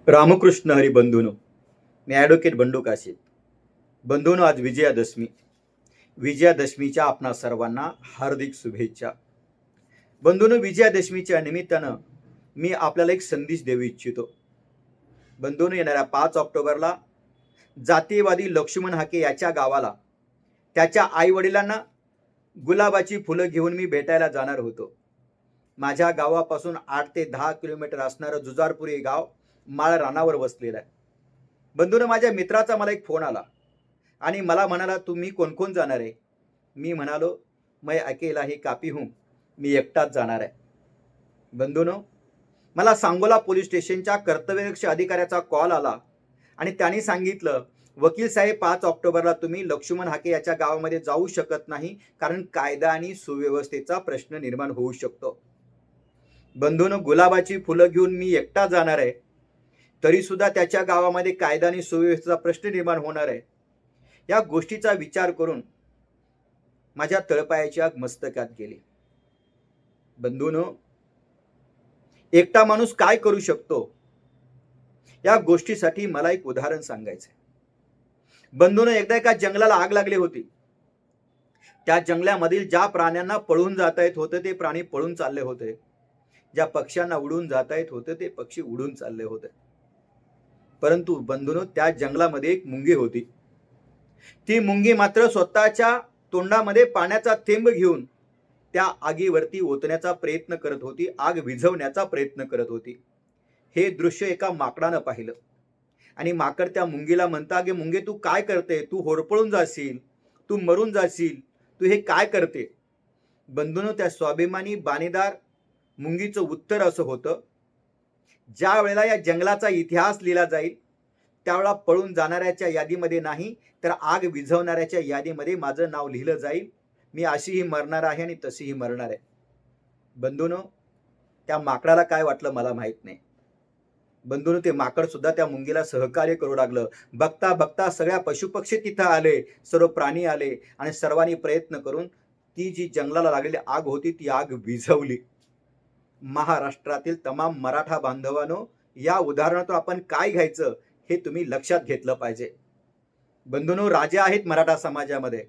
रामकृष्ण हरी बंधूनो. मी advocate Bandu Kashid. बंधूनो, आज विजयादशमी. विजयादशमीच्या आपणा सर्वांना हार्दिक शुभेच्छा. बंधूनो, विजयादशमीच्या निमित्तानं मी आपल्याला एक संदेश देऊ इच्छितो. बंधूनो, येणाऱ्या 5 ऑक्टोबरला जातीयवादी लक्ष्मण हाके याच्या गावाला त्याच्या आई वडिलांना गुलाबाची फुलं घेऊन मी भेटायला जाणार होतो. माझ्या गावापासून 8 ते 10 किलोमीटर असणारं जुजारपुरी गाव माळ रानावर वसलेलं आहे. बंधूनं, माझ्या मित्राचा मला एक फोन आला आणि मला म्हणाला, तुम्ही कोण कोण जाणार आहे? मी म्हणालो, मैं अकेला ही काफी हूँ, मी एकटाच जाणार आहे. बंधूनो, मला सांगोला पोलीस स्टेशनच्या कर्तव्यदक्ष अधिकाऱ्याचा कॉल आला आणि त्यांनी सांगितलं, वकील साहेब, 5 ऑक्टोबरला तुम्ही लक्ष्मण हाके याच्या गावामध्ये जाऊ शकत नाही, कारण कायदा आणि सुव्यवस्थेचा प्रश्न निर्माण होऊ शकतो. बंधूनो, गुलाबाची फुलं घेऊन मी एकटा जाणार आहे, तरी सुद्धा त्याच्या गावामध्ये कायदा आणि सुव्यवस्थेचा प्रश्न निर्माण होणार आहे. या गोष्टीचा विचार करून माझ्या तळपायाची आग मस्तकात गेली. बंधूनो, एकटा माणूस काय करू शकतो, या गोष्टीसाठी मला एक उदाहरण सांगायचं. बंधूनो, एकदा एका जंगलाला आग लागली होती. त्या जंगलामधील ज्या प्राण्यांना पळून जाता येत होते ते प्राणी पळून चालले होते, ज्या पक्ष्यांना उडून जाता येत होते ते पक्षी उडून चालले होते. परंतु बंधूनो, त्या जंगलामध्ये एक मुंगी होती. ती मुंगी मात्र स्वतःच्या तोंडामध्ये पाण्याचा थेंब घेऊन त्या आगीवरती ओतण्याचा प्रयत्न करत होती, आग विझवण्याचा प्रयत्न करत होती. हे दृश्य एका माकडानं पाहिलं आणि माकड त्या मुंगीला म्हणता, गे मुंगे, तू काय करते? तू होरपळून जाशील, तू मरून जाशील, तू हे काय करते? बंधूनो, त्या स्वाभिमानी बाणेदार मुंगीचं उत्तर असं होतं, ज्या वेळेला या जंगलाचा इतिहास लिहिला जाईल त्यावेळेला पळून जाणाऱ्याच्या यादीमध्ये नाही, तर आग विझवणाऱ्याच्या यादीमध्ये माझं नाव लिहिलं जाईल. मी अशीही मरणार आहे आणि तशीही मरणार आहे. बंधूनो, त्या माकडाला काय वाटलं मला माहित नाही. बंधूनो, ते माकड सुद्धा त्या मुंगीला सहकार्य करू लागलं. बघता बघता सगळ्या पशुपक्षी तिथं आले, सर्व प्राणी आले आणि सर्वांनी प्रयत्न करून ती जी जंगलाला लागलेली आग होती ती आग विझवली. महाराष्ट्रातील तमाम मराठा बांधवांनो, या उदाहरणातून आपण काय घ्यायचं हे तुम्ही लक्षात घेतलं पाहिजे. बंधूनो, राजे आहेत मराठा समाजामध्ये.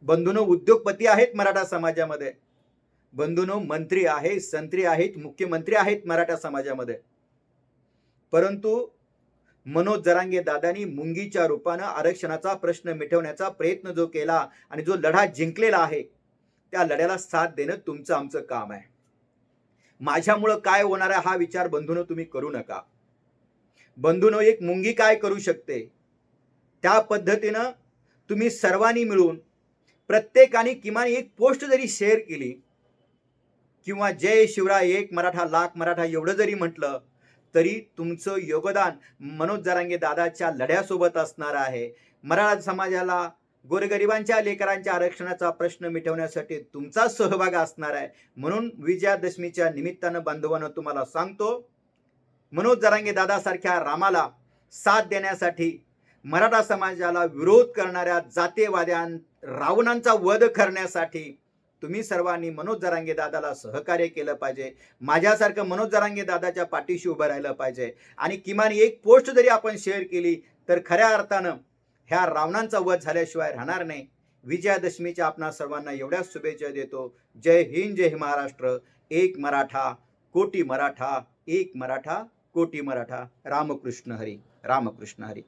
बंधूनो, उद्योगपती आहेत मराठा समाजामध्ये. बंधूनो, मंत्री आहेत, संत्री आहेत, मुख्यमंत्री आहेत मराठा समाजामध्ये. परंतु मनोज जरांगे दादांनी मुंगीच्या रूपानं आरक्षणाचा प्रश्न मिटवण्याचा प्रयत्न जो केला आणि जो लढा जिंकलेला आहे, त्या लढ्याला साथ देणं तुमचं आमचं काम आहे. माझ्यामुळं काय होणार आहे हा विचार बंधूनो तुम्ही करू नका. बंधूनो, एक मुंगी काय करू शकते त्या पद्धतीनं तुम्ही सर्वांनी मिळून प्रत्येकाने किमान एक पोस्ट जरी शेअर केली किंवा जय शिवराय, एक मराठा लाख मराठा एवढं जरी म्हटलं, तरी तुमचं योगदान मनोज जरांगे दादाच्या लढ्यासोबत असणार आहे. मराठा समाजाला, गोरगरिबांच्या लेकरांच्या आरक्षणाचा प्रश्न मिटवण्यासाठी तुमचा सहभाग असणार आहे. म्हणून विजयादशमीच्या निमित्तानं बांधवांनो तुम्हाला सांगतो, मनोज जरांगे दादासारख्या रामाला साथ देण्यासाठी, मराठा समाजाला विरोध करणाऱ्या जातीयवाद्यां रावणांचा वध करण्यासाठी तुम्ही सर्वांनी मनोज जरांगे दादाला सहकार्य केलं पाहिजे. माझ्यासारखं मनोज जरांगे दादाच्या पाठीशी उभं राहिलं पाहिजे आणि किमान एक पोस्ट जरी आपण शेअर केली तर खऱ्या अर्थानं ह्या रावणांचा वध झाल्याशिवाय राहणार नाही. विजयादशमीच्या आपणा सर्वांना एवढ्याच शुभेच्छा देतो. जय हिंद, जय महाराष्ट्र. एक मराठा कोटी मराठा, एक मराठा कोटी मराठा. रामकृष्ण हरी, रामकृष्ण हरी.